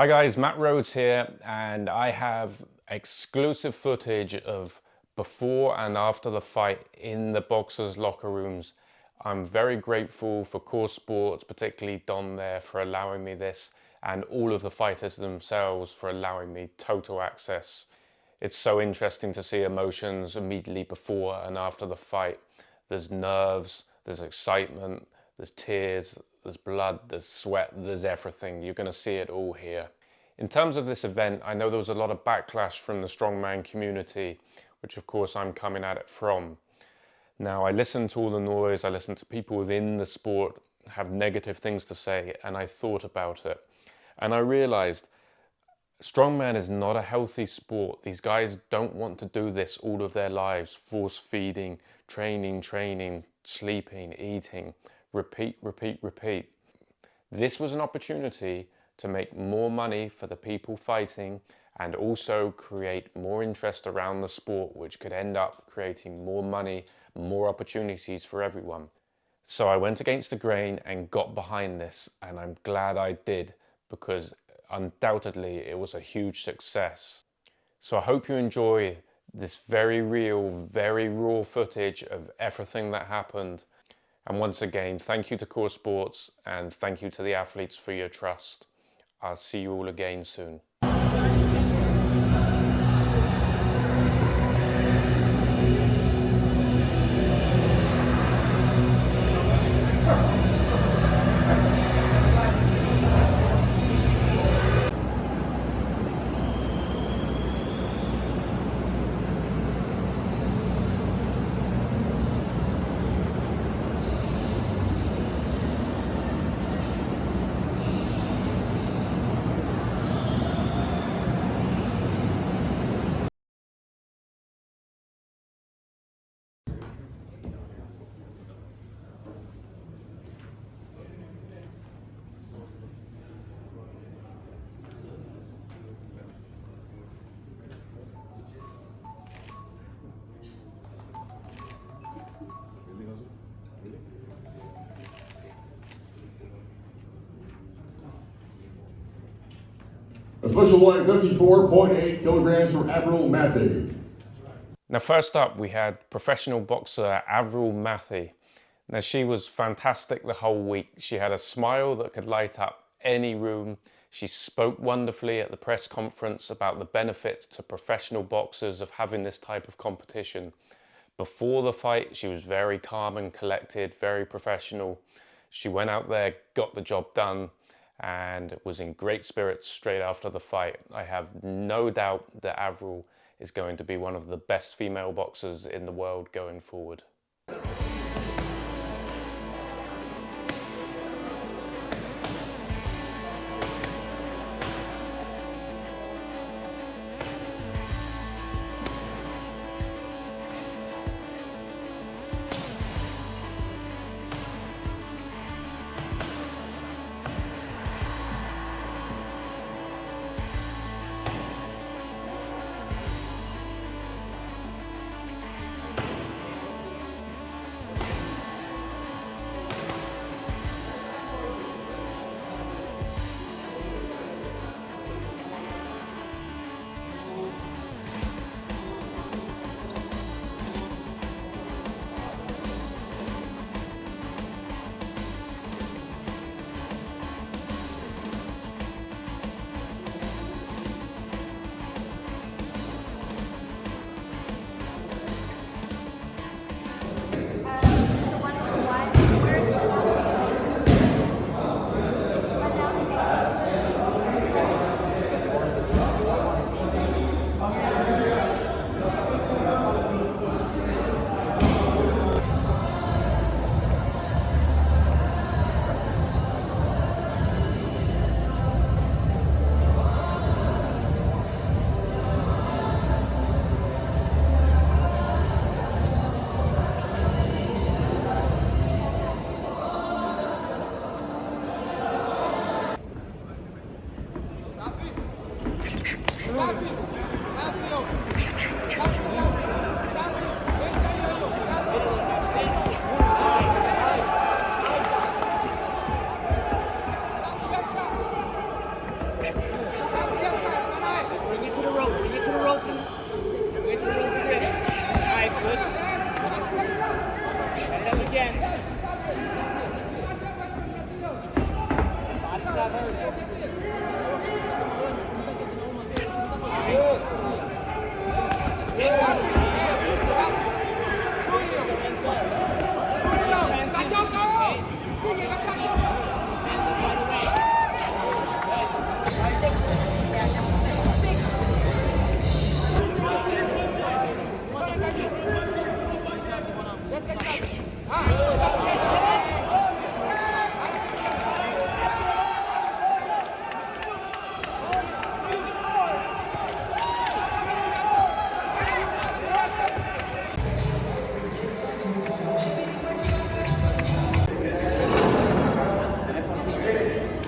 Hi guys, Matt Rhodes here, and I have exclusive footage of before and after the fight in the boxers' locker rooms. I'm very grateful for Coresports, particularly Don there, for allowing me this, and all of the fighters themselves for allowing me total access. It's so interesting to see emotions immediately before and after the fight. There's nerves, there's excitement, there's tears, there's blood, there's sweat, there's everything. You're going to see it all here. In terms of this event, I know there was a lot of backlash from the strongman community, which of course I'm coming at it from. Now, I listened to all the noise, I listened to people within the sport have negative things to say, and I thought about it. And I realized strongman is not a healthy sport. These guys don't want to do this all of their lives, force feeding, training, sleeping, eating, repeat. This was an opportunity to make more money for the people fighting and also create more interest around the sport, which could end up creating more money, more opportunities for everyone. So I went against the grain and got behind this, and I'm glad I did, because undoubtedly it was a huge success. So I hope you enjoy this very real, very raw footage of everything that happened. And once again, thank you to Coresports and thank you to the athletes for your trust. I'll see you all again soon. Official weight 54.8 kilograms for Avril Mathie. Now, first up, we had professional boxer Avril Mathie. Now, she was fantastic the whole week. She had a smile that could light up any room. She spoke wonderfully at the press conference about the benefits to professional boxers of having this type of competition. Before the fight, she was very calm and collected, very professional. She went out there, got the job done, and was in great spirits straight after the fight. I have no doubt that Avril is going to be one of the best female boxers in the world going forward.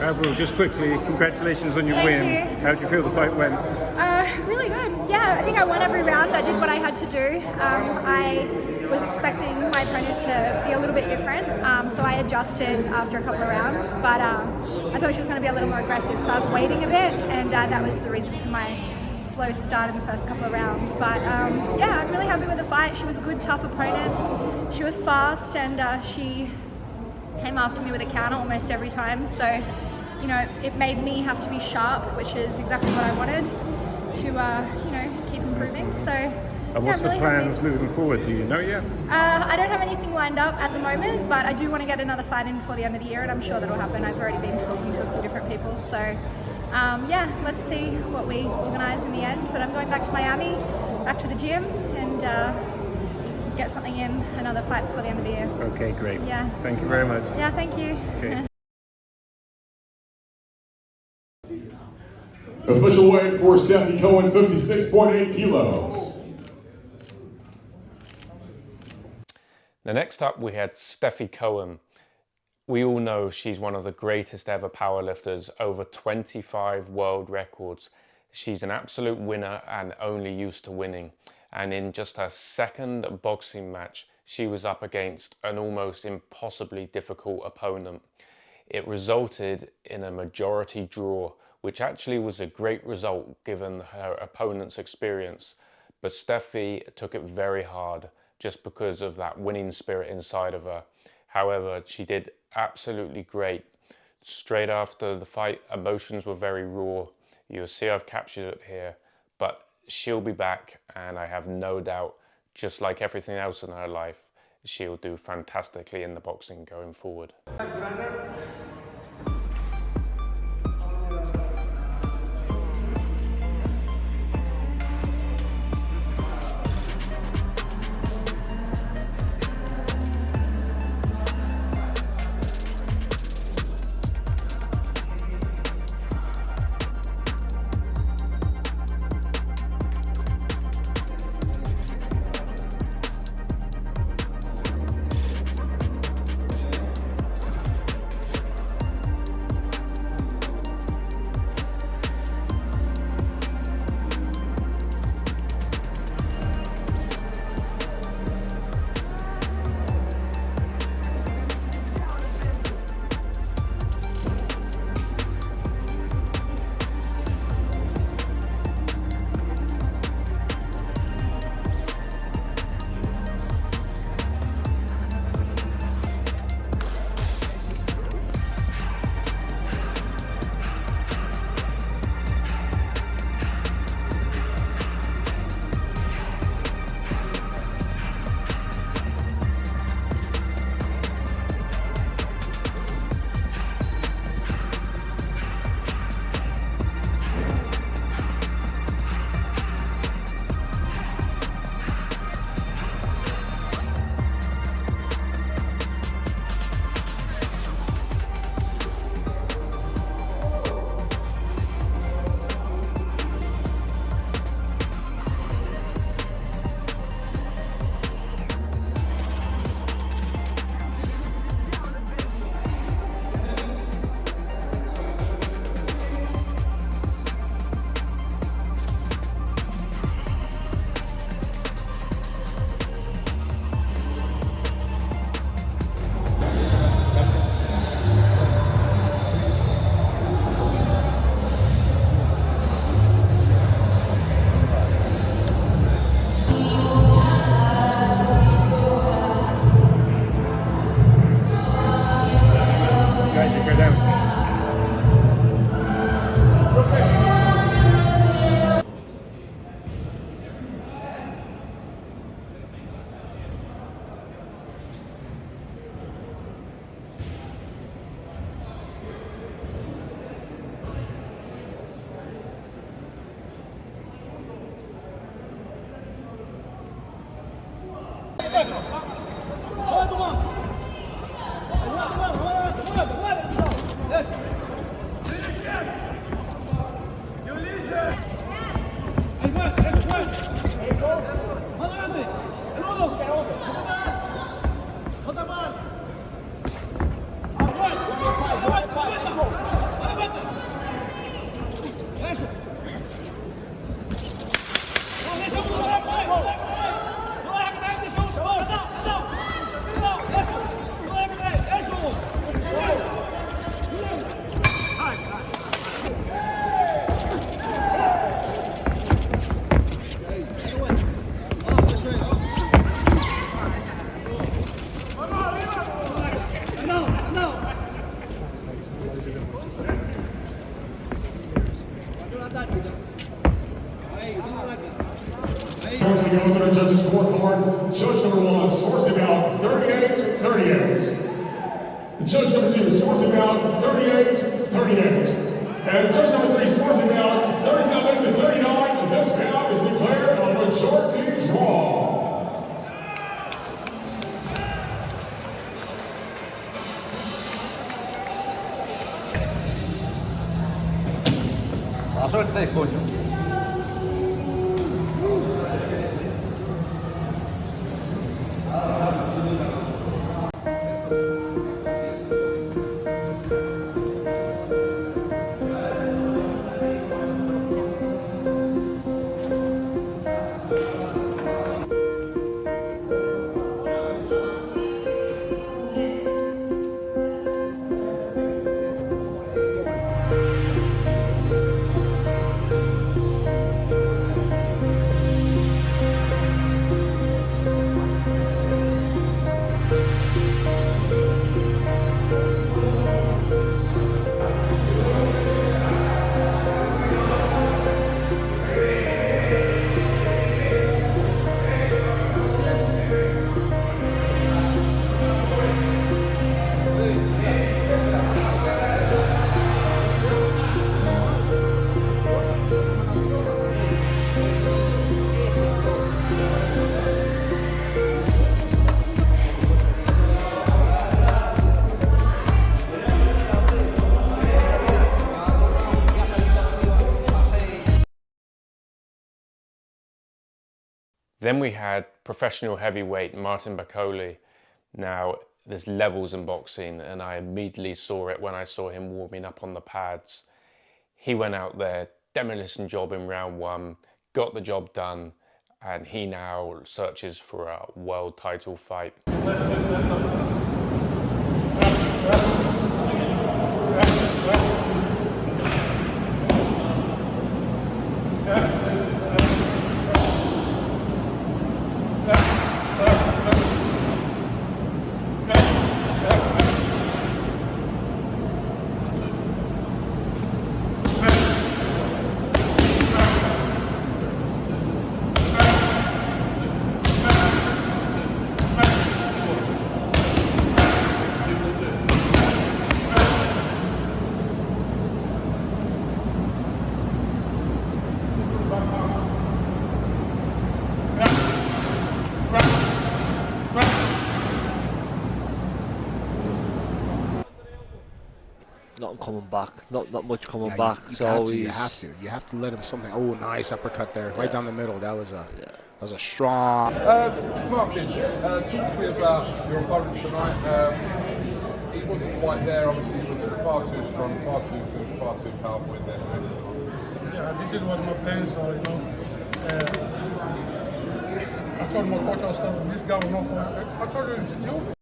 Avril, just quickly, congratulations on your win. How do you feel the fight went? Really good. Yeah, I think I won every round. I did what I had to do. I was expecting my opponent to be a little bit different, so I adjusted after a couple of rounds, but I thought she was going to be a little more aggressive, so I was waiting a bit, and that was the reason for my slow start in the first couple of rounds. But yeah, I'm really happy with the fight. She was a good, tough opponent. She was fast, and she came after me with a counter almost every time, so you know, it made me have to be sharp, which is exactly what I wanted to, you know, keep improving. So, and what's the plans moving forward? Do you know yet? I don't have anything lined up at the moment, but I do want to get another fight in before the end of the year, and I'm sure that'll happen. I've already been talking to a few different people, so yeah, let's see what we organise in the end. But I'm going back to Miami, back to the gym, and get something in, another fight before the end of the year. Okay, great. Yeah. Thank you very much. Yeah, thank you. Okay. Official weight for Stefi Cohen, 56.8 kilos. The next up we had Stefi Cohen. We all know she's one of the greatest ever powerlifters, over 25 world records. She's an absolute winner and only used to winning. And in just her second boxing match, she was up against an almost impossibly difficult opponent. It resulted in a majority draw, which actually was a great result given her opponent's experience. But Stefi took it very hard just because of that winning spirit inside of her. However, she did absolutely great. Straight after the fight, emotions were very raw. You'll see I've captured it here, but she'll be back, and I have no doubt, just like everything else in her life, she'll do fantastically in the boxing going forward. Guys, you go down. Once we go to the judges' scorecard, judge number 1 scores the bout 38-38. Judge number 2 scores the bout 38-38. And judge number 3 scores the bout 37-39. This bout is declared a majority draw. Suerte, coño. Then we had professional heavyweight Martin Bakole. Now, there's levels in boxing, and I immediately saw it when I saw him warming up on the pads. He went out there, demolition job in round 1, got the job done, and he now searches for a world title fight. Not coming back, not much coming back. You have to let him something. Oh, nice uppercut there, right down the middle. That was a strong. Martin, talk to me about your opponent tonight. He wasn't quite there. Obviously, he was far too strong, far too good, far too powerful in there. Yeah, this was my plan. So I told my coach I was stopping this guy was not for. I told him, you.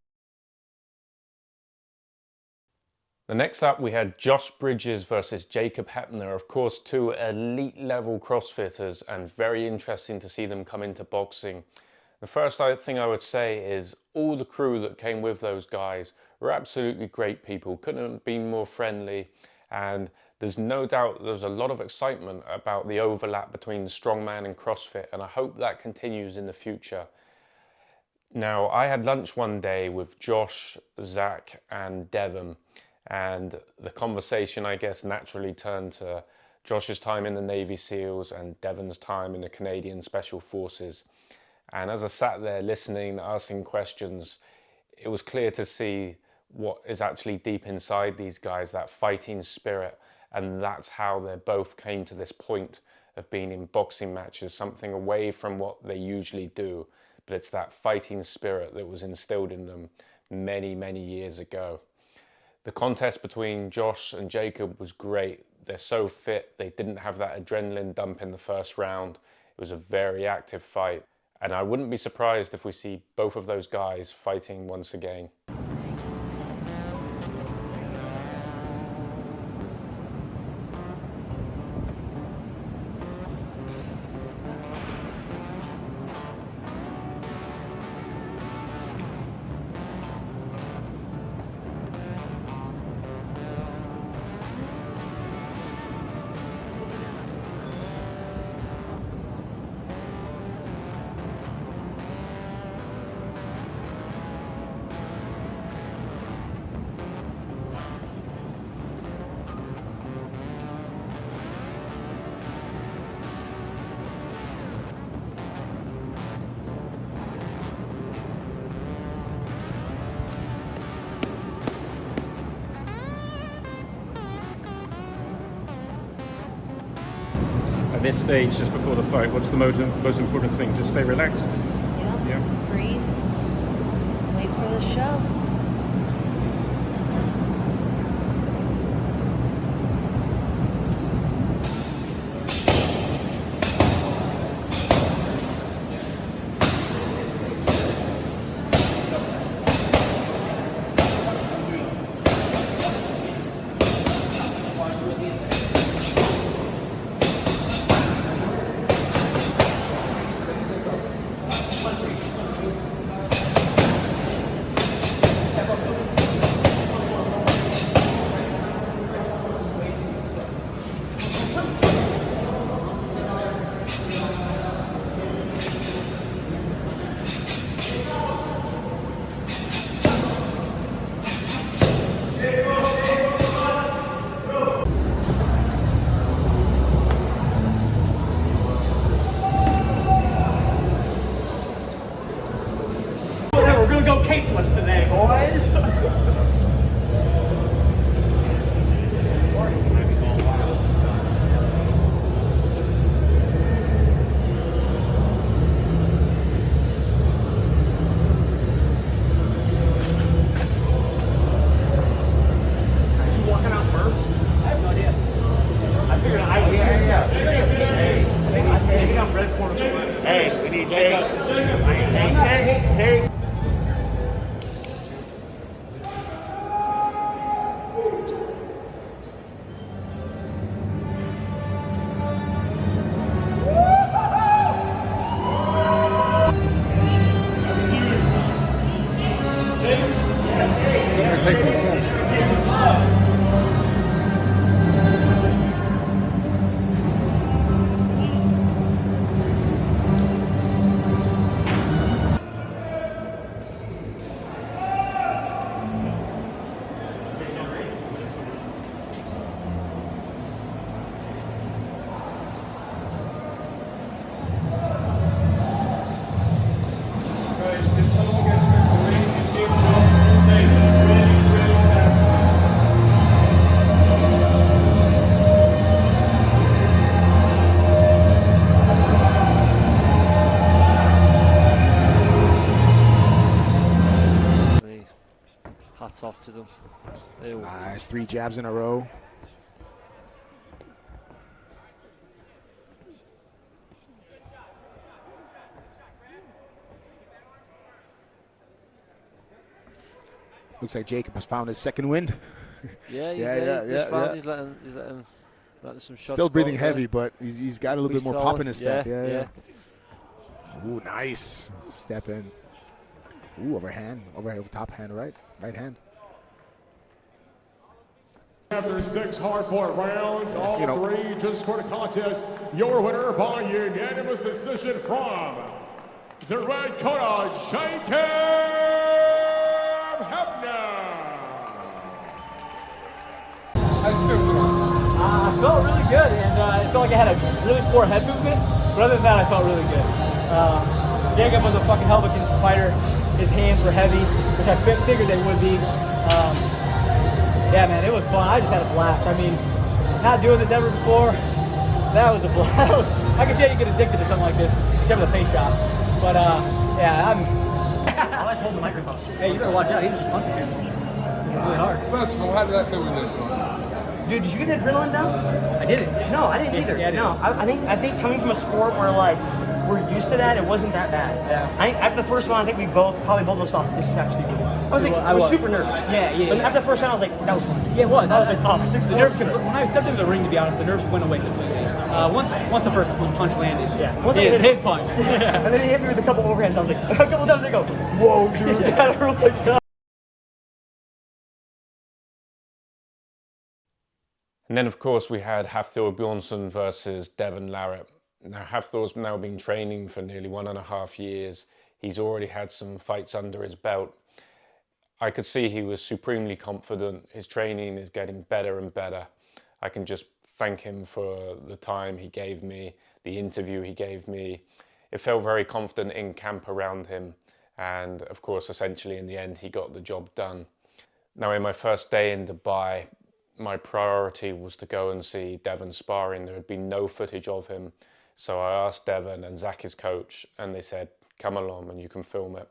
The next up, we had Josh Bridges versus Jacob Heppner. Of course, 2 elite level CrossFitters, and very interesting to see them come into boxing. The first thing I would say is all the crew that came with those guys were absolutely great people, couldn't have been more friendly, and there's no doubt there's a lot of excitement about the overlap between strongman and CrossFit, and I hope that continues in the future. Now, I had lunch one day with Josh, Zach and Devon, and the conversation, I guess, naturally turned to Josh's time in the Navy SEALs and Devon's time in the Canadian Special Forces. And as I sat there listening, asking questions, it was clear to see what is actually deep inside these guys, that fighting spirit. And that's how they both came to this point of being in boxing matches, something away from what they usually do. But it's that fighting spirit that was instilled in them many, many years ago. The contest between Josh and Jacob was great. They're so fit, they didn't have that adrenaline dump in the first round. It was a very active fight. And I wouldn't be surprised if we see both of those guys fighting once again. At this stage, just before the fight, what's the most important thing? Just stay relaxed. Yeah. Breathe. Wait for the show. We're gonna go capeless today, boys. Hey, we need Jake. Take. Hats off to them. Nice, 3 jabs in a row. Looks like Jacob has found his second wind. Yeah, he's letting some shots. Still breathing go, heavy, but he's got a little bit more pop in his step. Yeah. Ooh, nice. Step in. Ooh, overhand, top hand, right hand. After 6 hard-fought rounds, all 3 just scored a contest. Your winner by unanimous decision from the red corner, Jacob Heppner. How do you feel tonight? I felt really good, and I felt like I had a really poor head movement, but other than that, I felt really good. Jacob was a fucking hell of a fighter. His hands were heavy, which I figured they would be. Yeah, man, it was fun. I just had a blast. I mean, not doing this ever before, that was a blast. I can see how you get addicted to something like this, except for the face shots. But, yeah, I like holding the microphone. Hey, you better watch out. He's just punching here. It's really hard. First of all, how did that feel with you tonight? Dude, did you get the adrenaline down? I didn't. No, I didn't either. Yeah, no, I think coming from a sport where like we're used to that, it wasn't that bad. Yeah. After the first one, I think we probably both of us thought this is actually good. I was super nervous. Yeah. But after the first round, I was like, that was fun. Yeah, it was. I was like, oh, the nerves. When I stepped into the ring, to be honest, the nerves went away completely. Once the first punch landed. Yeah. Once I hit his punch. And then he hit me with a couple overhands. I was like, a couple times I go, whoa, dude, that really got. And then, of course, we had Thor Bjornsson versus Devon Larratt. Now, Thor's now been training for nearly 1.5 years. He's already had some fights under his belt. I could see he was supremely confident. His training is getting better and better. I can just thank him for the time he gave me, the interview he gave me. It felt very confident in camp around him. And, of course, essentially, in the end, he got the job done. Now, in my first day in Dubai, my priority was to go and see Devon sparring. There had been no footage of him. So I asked Devon and Zach, his coach, and they said, come along and you can film it.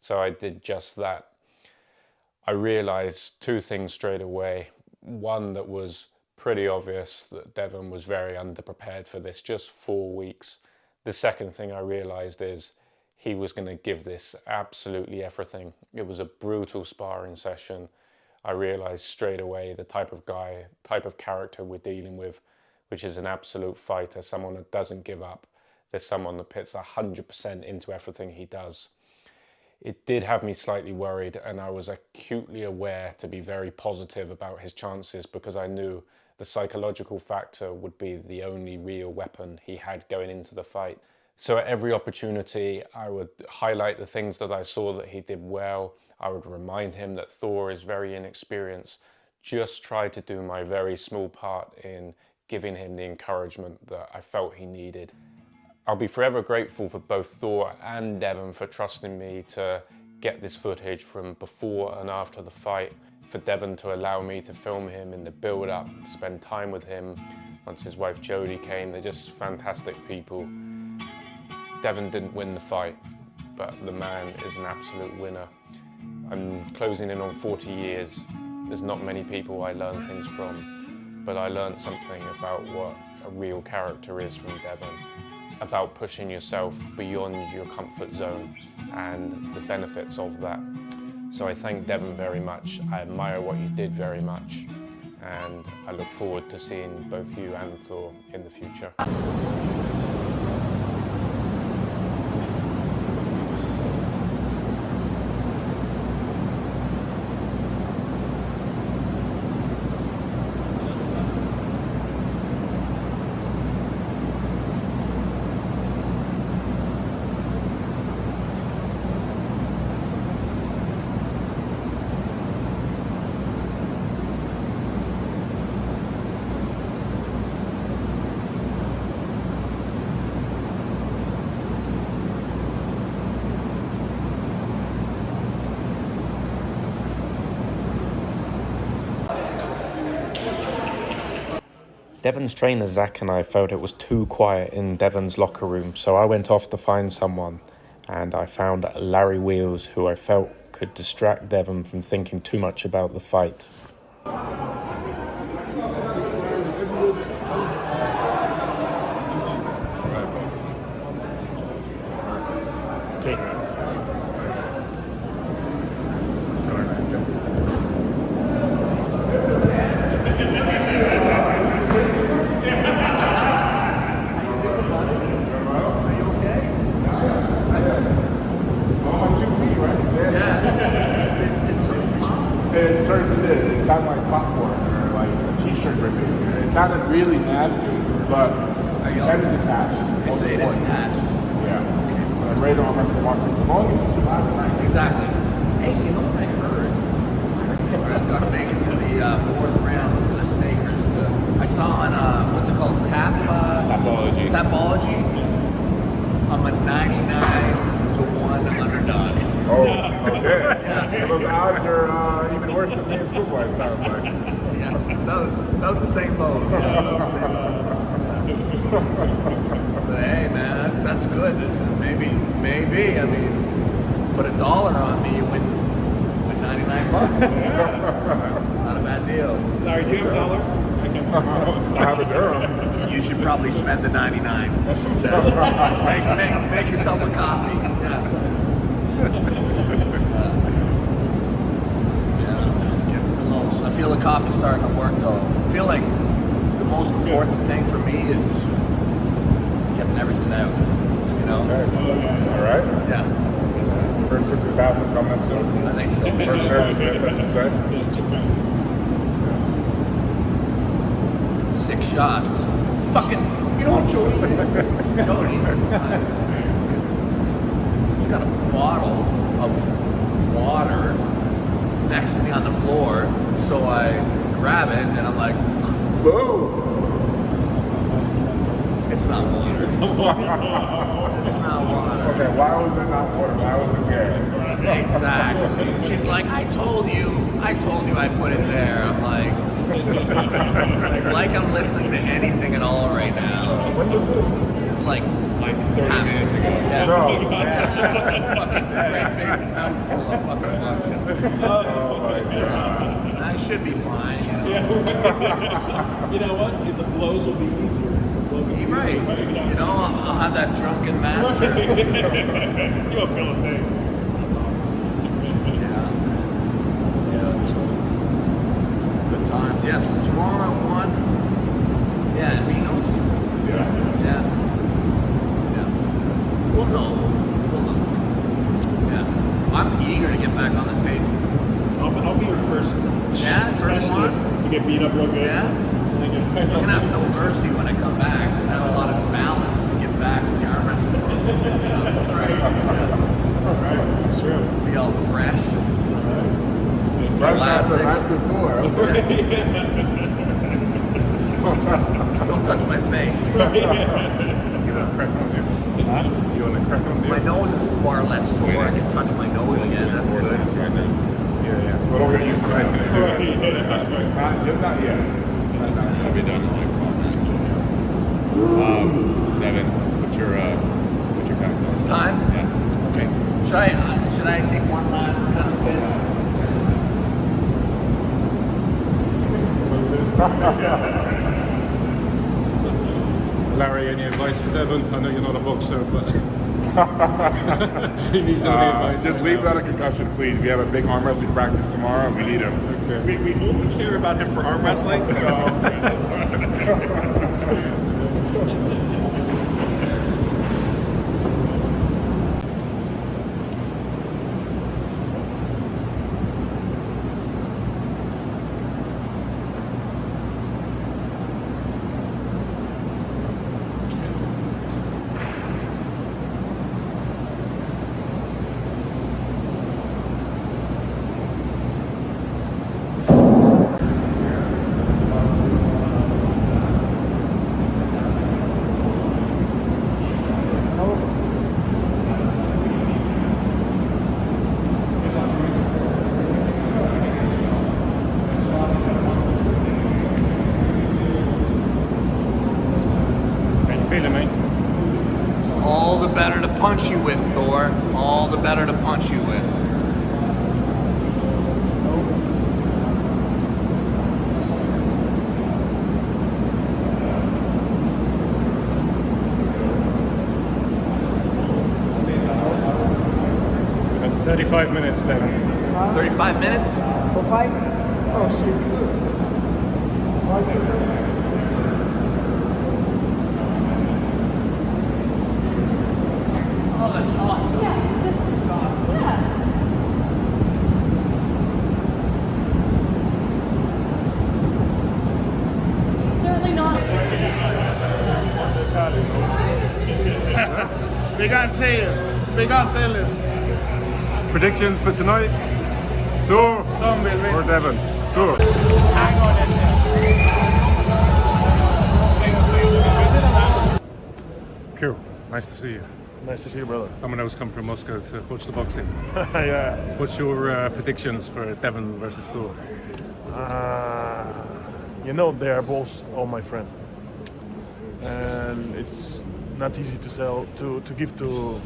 So I did just that. I realized 2 things straight away. One, that was pretty obvious, that Devon was very underprepared for this, just 4 weeks. The second thing I realized is he was going to give this absolutely everything. It was a brutal sparring session. I realized straight away the type of guy, type of character we're dealing with, which is an absolute fighter, someone that doesn't give up. There's someone that puts 100% into everything he does. It did have me slightly worried, and I was acutely aware to be very positive about his chances, because I knew the psychological factor would be the only real weapon he had going into the fight. So at every opportunity, I would highlight the things that I saw that he did well. I would remind him that Thor is very inexperienced. Just try to do my very small part in giving him the encouragement that I felt he needed. I'll be forever grateful for both Thor and Devon for trusting me to get this footage from before and after the fight, for Devon to allow me to film him in the build-up, spend time with him once his wife Jodie came. They're just fantastic people. Devon didn't win the fight, but the man is an absolute winner. I'm closing in on 40 years. There's not many people I learn things from, but I learned something about what a real character is from Devon, about pushing yourself beyond your comfort zone and the benefits of that. So I thank Devon very much. I admire what you did very much, and I look forward to seeing both you and Thor in the future. Devon's trainer Zach and I felt it was too quiet in Devon's locker room, so I went off to find someone, and I found Larry Wheels, who I felt could distract Devon from thinking too much about the fight. It certainly did. It sounded like popcorn or like a t-shirt ripping. It sounded really nasty, but it is attached. It is attached. Yeah. But I'm ready to almost walk the ball. Exactly. Hey, you know what I heard? Conrad's got to make it to the fourth round for the Stakers. I saw on what's it called? Tapology. Tapology. I'm a 99-1 underdog. Oh, okay. Yeah. Those odds are even worse than me in schoolboy, it sounds like. Yeah, that was the same boat. But hey, man, that's good. Maybe. I mean, put $1 on me, you win $99. Not a bad deal. Larry, do you have $1? I have a Durham. You should probably spend the 99. Make yourself a coffee. Yeah, getting close. I feel the coffee's starting to work though. I feel like the most important thing for me is getting everything out. You know? Okay. All right. Yeah. First trip to the bathroom coming up soon. I think so. First nervousness, I should say. 6 shots. Fucking, you know what, Jody? Jody, he's got a bottle of water next to me on the floor, so I grab it and I'm like, boom! It's not water. It's not water. Okay, why was it not water? Why was it there? Exactly. She's like, I told you I put it there. I'm like I'm listening to anything at all right now. When was this? It's like 30 minutes ago. Yeah. No. Fucking great big mouthful of fucking function. Oh my god. I should be fine. You know what? The blows will be easier. You're right. You know, I'll have that drunken master. You won't feel a thing. Good times. Yes, tomorrow at 1. Yeah, at Reno's. Yeah. We'll know. Yeah. I'm eager to get back on the table. I'll be your first. Yeah, first one. You get beat up real good. Yeah. I'm gonna have no mercy when I come back. I have a lot of balance to get back from the arm wrestling. That's right. That's right. That's true. Be all fresh. Fresh after night before. Don't touch my face. You want to crack on there? Huh? You want to crack on there? My nose is far less sore. I can touch my nose again. That's good. Yeah. But we're gonna use some ice cream. Not yet. I'll be done in like 5 minutes. Devin, what's your cocktail? It's time? Yeah. Okay. Should I take one last kind of piss? Larry, any advice for Devon? I know you're not a boxer, but he needs any advice. Just leave out a concussion, please. We have a big arm wrestling practice tomorrow. We need him. Okay. We only care about him for arm wrestling, so. All the better to punch you with, Thor. All the better to punch you with. We have 35 minutes then. 35 minutes? For fight? Oh shit. Oh, that's awesome. Yeah. That's awesome. Yeah. 10. Big up, Dylan. Predictions for tonight? Thor or Devon? Thor. Cool. Nice to see you. Nice to see you, brother. Someone else come from Moscow to watch the boxing. Yeah. What's your predictions for Devon versus Thor? You know, they are both all my friends, and it's not easy to give to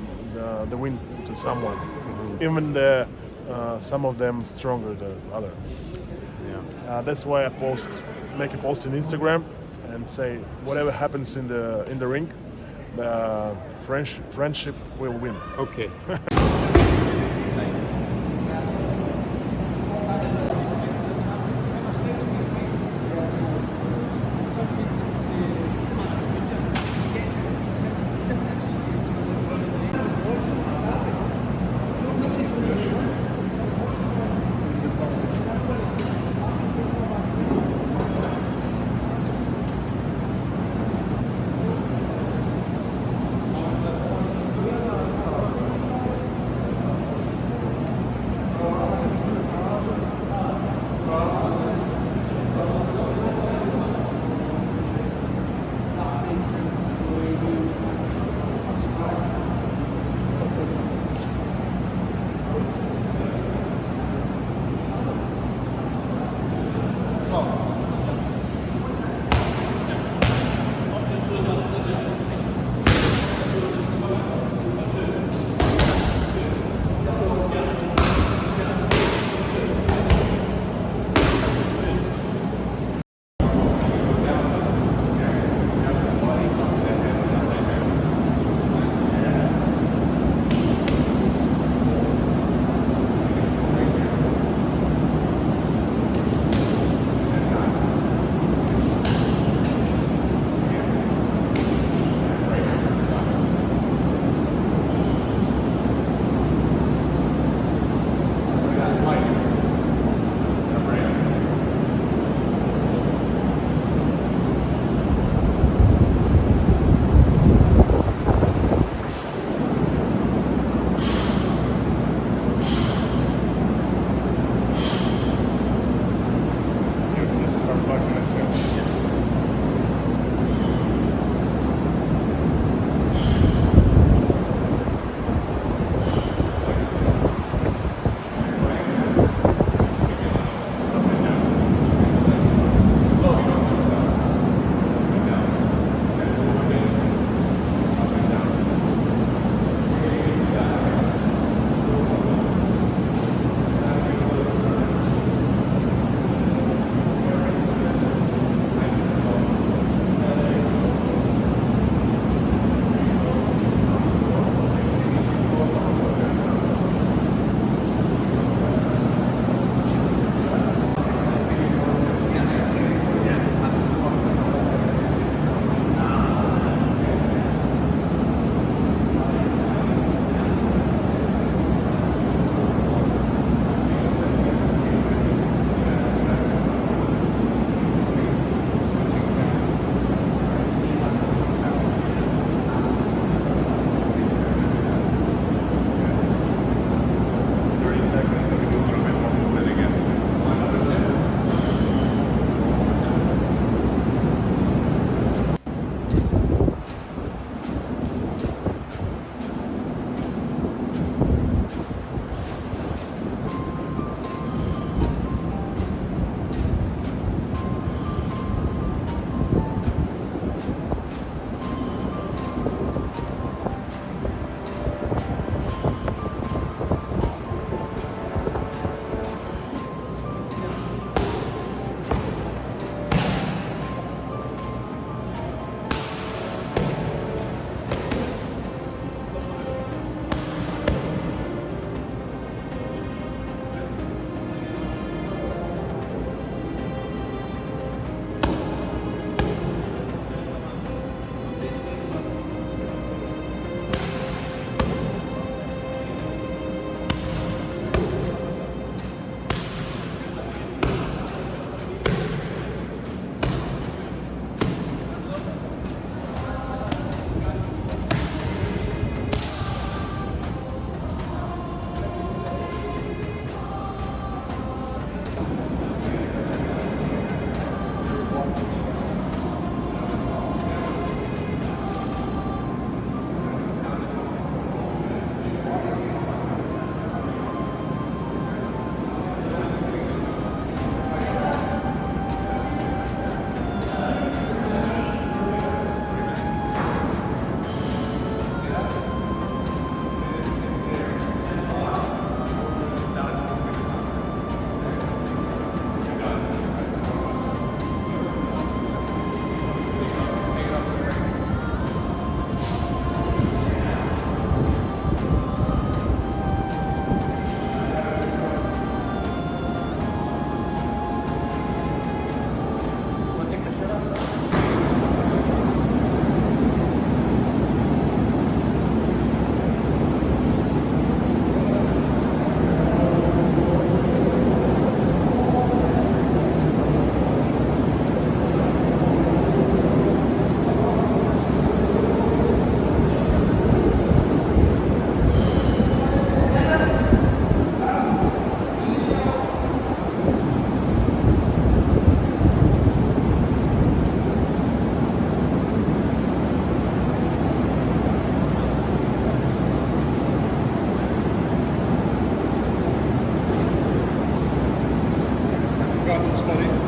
the win to someone, even some of them stronger than other. Yeah. That's why I make a post on Instagram and say whatever happens in the ring, the friendship will win. Okay.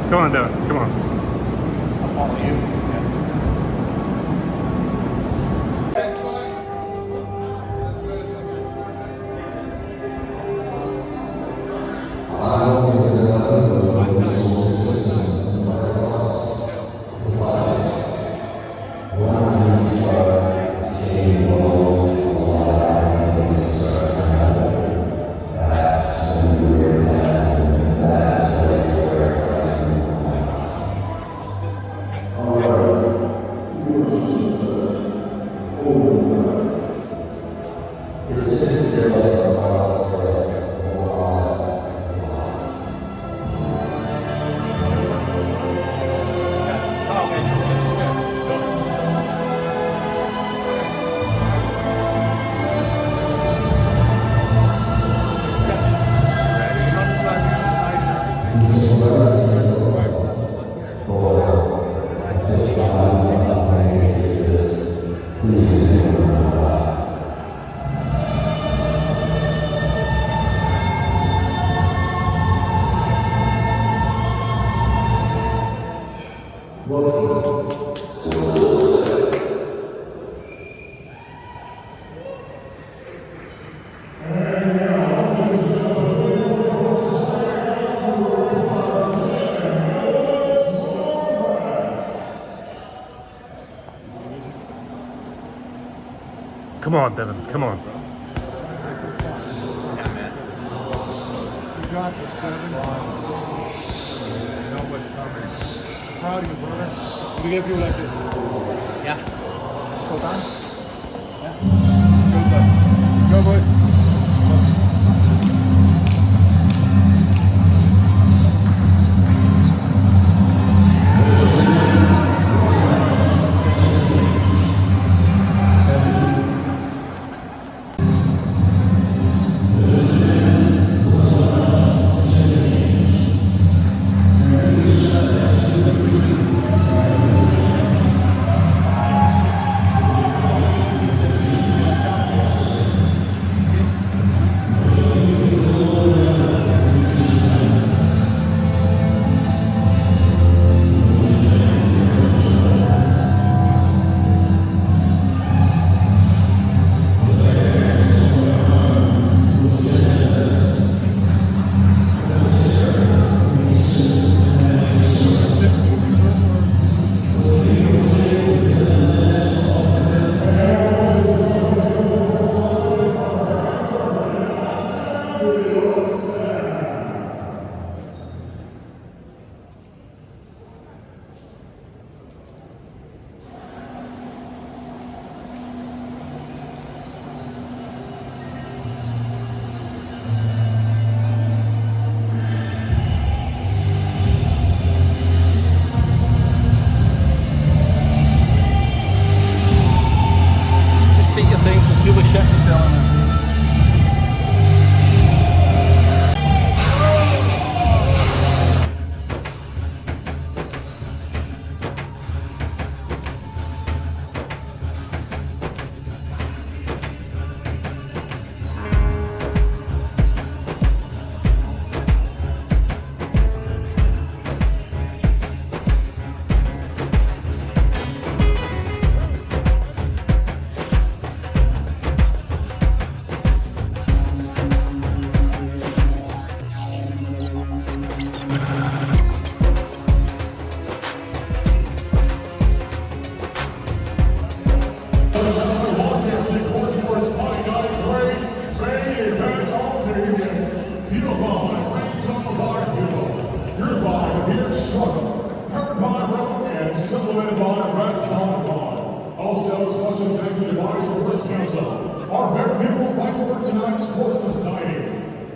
Come on, Devon. Come on. I'll follow you. Come on, Devon. Come on. You got this, Devon. You know what's coming. Proud of you, brother. What do you get if you like it? Yeah. So done? Yeah. Go, boy. Also, special thanks to the Body Sports Council, our very beautiful Fight for Tonight Sports Society,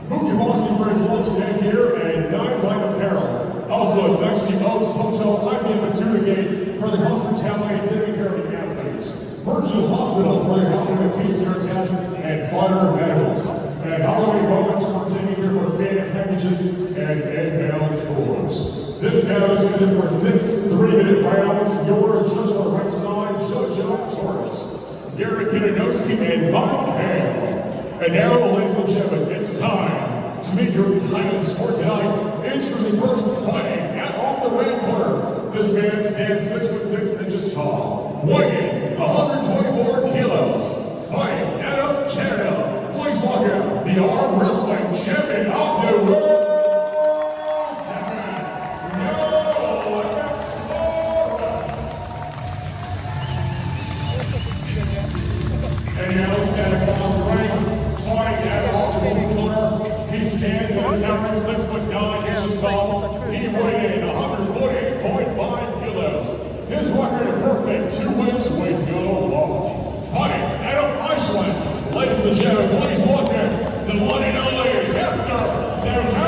Mookie Boxing for Gloves Stand here, and Nine Light Apparel. Also, thanks to Oats Hotel, IBM Gate for the hospitality taking care of the athletes, Virtual Hospital for their help with the PCR test, and Fighter Medicals. And Halloween Moments for taking care for fan packages and inbound tours. This bout is scheduled for 6 3-minute rounds. Your judge on the right side, JoJo Torres, Gary Kinanowski, and Mike Hale. And now, ladies and gentlemen, it's time to meet your titles for tonight. Introducing first, fighting out off the red corner. This man stands 6'6" tall, weighing 124 kilos. Fighting out of Canada, please welcome the arm wrestling champion of the world. And now standing across the ring, fighting out off the red corner. He stands at a towering 6'9" tall. He weighed in 148.5 kilos. His record of perfect 2 wins with no loss. Fighting out of Iceland, ladies and gentlemen, please welcome the one and only Heppner, Devon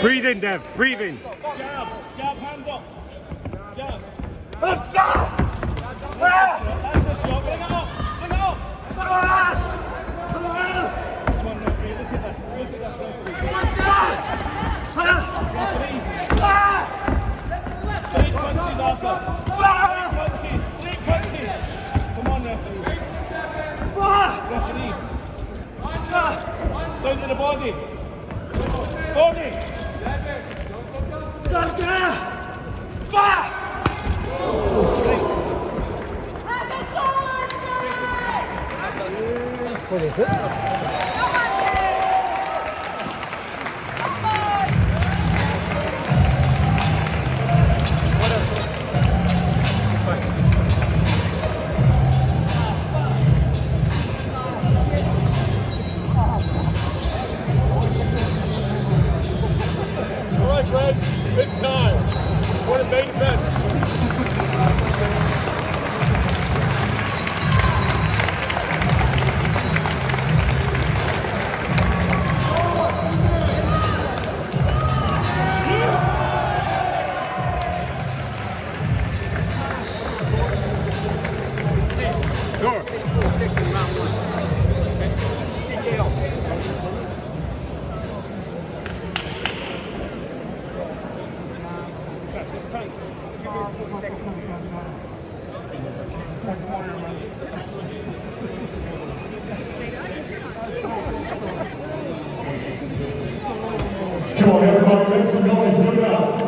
Breathe in, Dev. Breathe in. Jab, jab, hands up. Jab. Bring it up. Bring it up. Come on, referee. Look at that. Look at that. Three punches, Arthur. Three punches. Come on, referee. Referee. Down to the body. Body. What is it? It's time. What a main event. Come on, everybody, make some noise. Look it up.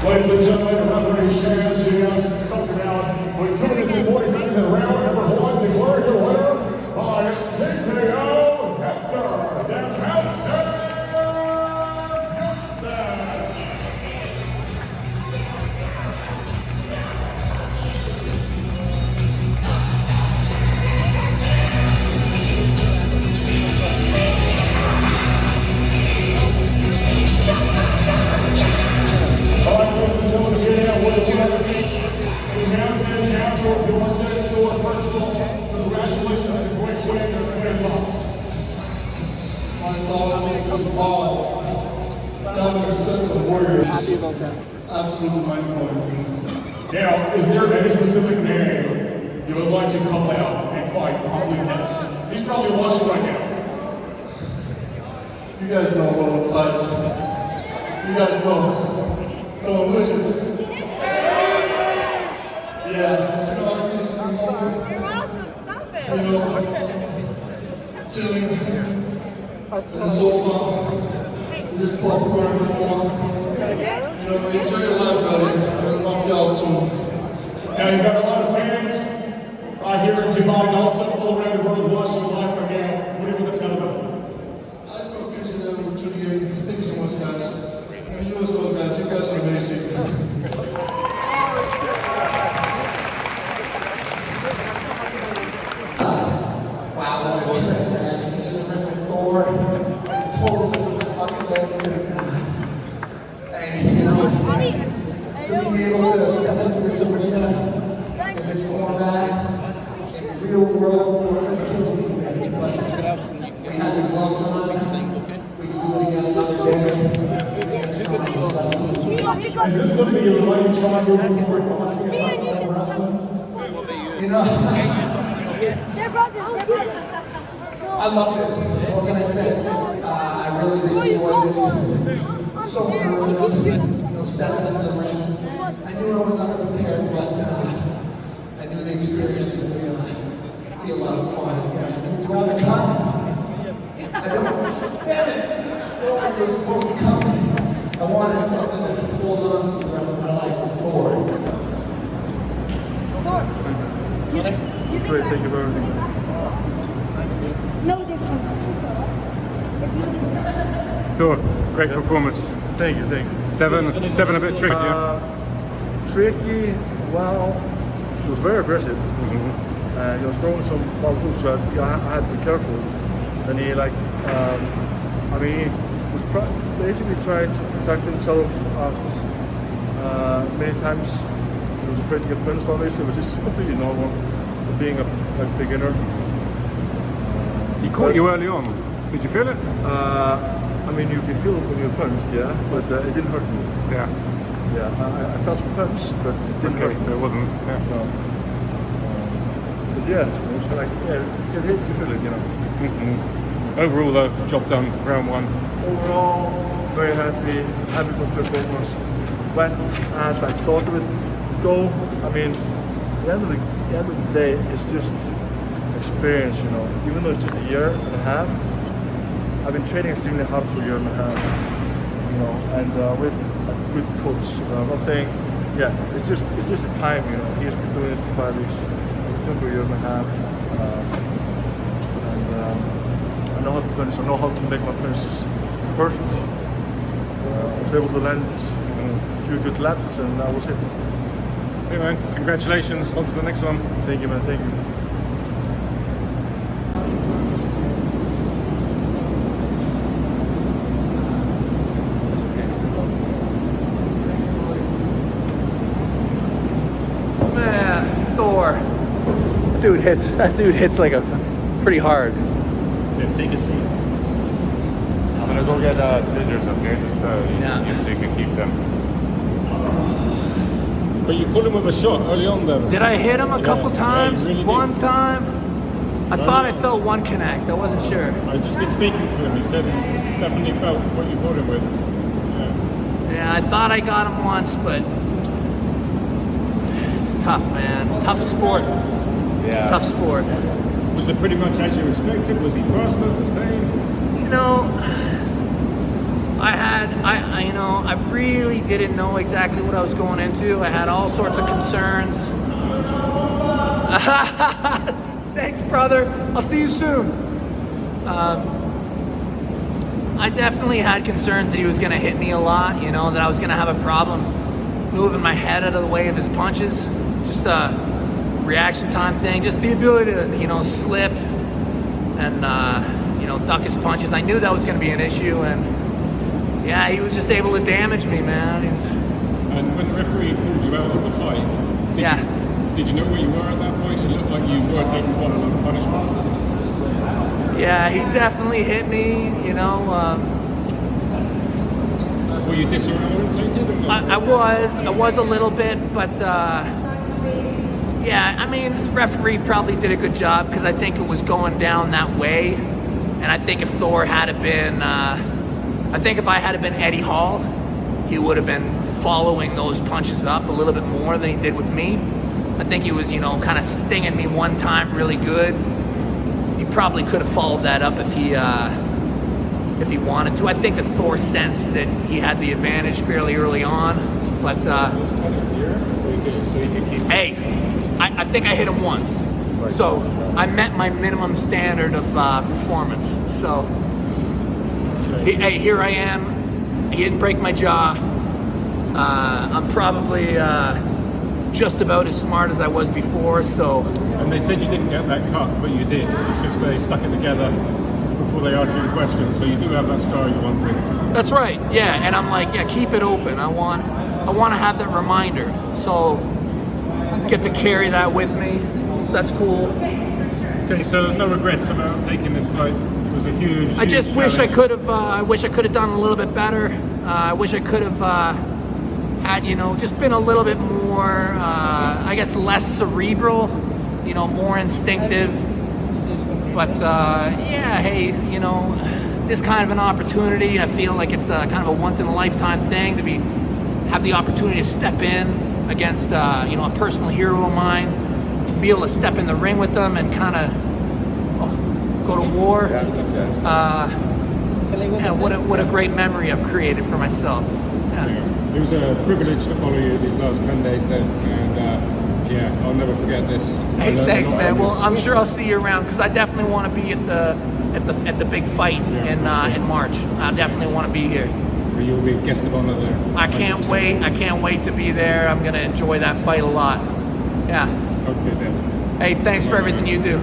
Ladies and gentlemen, the referee stands to us something out with 2 minutes and 40 seconds in round number 1, declaring your winner by TKO Heppner, the Captain All right, ladies and gentlemen, here now, what the referee, we now send down Thor Bjornsson. Thor, first of all, congratulations on the great win and great loss. My thoughts was ball. That was such a warrior. Happy about that. Absolutely mind-blowing. Now, is there any specific name you would like to call out and fight probably next? He's probably watching right now. You guys know what fights. You guys know. No, who is it? Yeah, you know, I used to be home. You're awesome, stop it. You know, chilling on the sofa, just popcorn and more. You know, enjoy your life, buddy. I'm gonna knock you out soon. Now, you've got a lot of fans right here in Dubai and also all around the world watching you live right now. What do you want to tell them? I just want to appreciate them for tuning in. Thank you so much, guys. And you as well, guys. You guys are amazing. Wow, what a trip, man. In the ring with Thor, it's totally bucket list. And, you know, to be able to step into this arena in this format, in the real world, Thor could kill me, man. But we had the gloves on. We can do it again another day. Is this something you would like to try moving forward? Wrestling? You know, I loved it. What can I say? I really did enjoy this. So nervous, stepping into the ring. I knew I was unprepared, but I knew the experience would be a lot of fun. Around the cut. I don't. Damn it! Thor was supposed to come. I wanted something to hold on to the rest of my life forward. Great, thank you for everything. No difference. Thor, great performance. Thank you, thank you. Devon a bit tricky, yeah? Tricky, well, he was very aggressive. And he was throwing some wild hooks, so I had to be careful. And he he was basically trying to protect himself many times. He was afraid to get punched, obviously, which is completely normal, being a beginner. He caught you early on. Did you feel it? You can feel it when you're punched, yeah, but it didn't hurt me. Yeah. Yeah, I felt some punch, but it didn't hurt me. It wasn't, yeah. No. But yeah, it was like, yeah, it hit, you feel it, you know. Overall, though, job done, round 1. Overall, very happy with the performance. Went as I thought it would go. The end of the day, it's just experience, you know. Even though it's just a year and a half, I've been training extremely hard for a year and a half, you know, and with a good coach. I'm not saying, it's just the time, you know. He's been doing this for 5 weeks, I've been doing it for a year and a half, and I know how to punch. I know how to make my punches perfect. I was able to land a few good lefts, and that was it. Hey man, congratulations. On to the next one. Thank you, man. Thank you. dude hits like a pretty hard. Yeah, take a seat. I'm gonna go get scissors, okay? Just so you can keep them. But you caught him with a shot early on, though. Did I hit him a couple times? Yeah, you really one did. time? I thought I felt one connect. I wasn't sure. I've just been speaking to him. He said he definitely felt what you caught him with. Yeah, I thought I got him once, but it's tough, man. Tough sport. Yeah. Tough sport. Was it pretty much as you expected? Was he faster, the same? You know, I really didn't know exactly what I was going into. I had all sorts of concerns. Thanks, brother. I'll see you soon. I definitely had concerns that he was going to hit me a lot, you know, that I was going to have a problem moving my head out of the way of his punches. Just a reaction time thing, just the ability to, you know, slip and, you know, duck his punches. I knew that was going to be an issue, and yeah, he was just able to damage me, man. And when the referee pulled you out of the fight, did you know where you were at that point? It looked like you were taking quite a lot of punishments. Yeah, he definitely hit me, you know. Were you disorientated? Or not? I was a little bit, but yeah, I mean, the referee probably did a good job because I think it was going down that way. And I think if Thor had been, I think if I had been Eddie Hall, he would have been following those punches up a little bit more than he did with me. I think he was, you know, kind of stinging me one time really good. He probably could have followed that up if he wanted to. I think that Thor sensed that he had the advantage fairly early on, but hey, I think I hit him once, so I met my minimum standard of performance. So hey, here I am. He didn't break my jaw. I'm probably just about as smart as I was before, so. And they said you didn't get that cut, but you did. It's just they stuck it together before they asked you a question, so you do have that scar you wanted. That's right, yeah, and I'm like, yeah, keep it open. I want to have that reminder, so get to carry that with me, so that's cool. Okay, so no regrets about taking this fight. It was a huge, I just huge wish I challenge. could have, I wish I could have done a little bit better. I wish I could have had, you know, just been a little bit more, I guess, less cerebral, you know, more instinctive. But yeah, hey, you know, this kind of an opportunity, I feel like it's kind of a once-in-a-lifetime thing to have the opportunity to step in against, you know, a personal hero of mine, be able to step in the ring with them and kind of go to war. Yeah, what a great memory I've created for myself. Yeah. It was a privilege to follow you these last 10 days, Dave, and yeah, I'll never forget this. Hey, thanks, man. Well, I'm sure I'll see you around because I definitely want to be at the big fight in March. I definitely want to be here. You'll be a guest of honor there. I can't wait. I can't wait to be there. I'm gonna enjoy that fight a lot. Yeah. Okay, then. Hey, thanks for everything you do.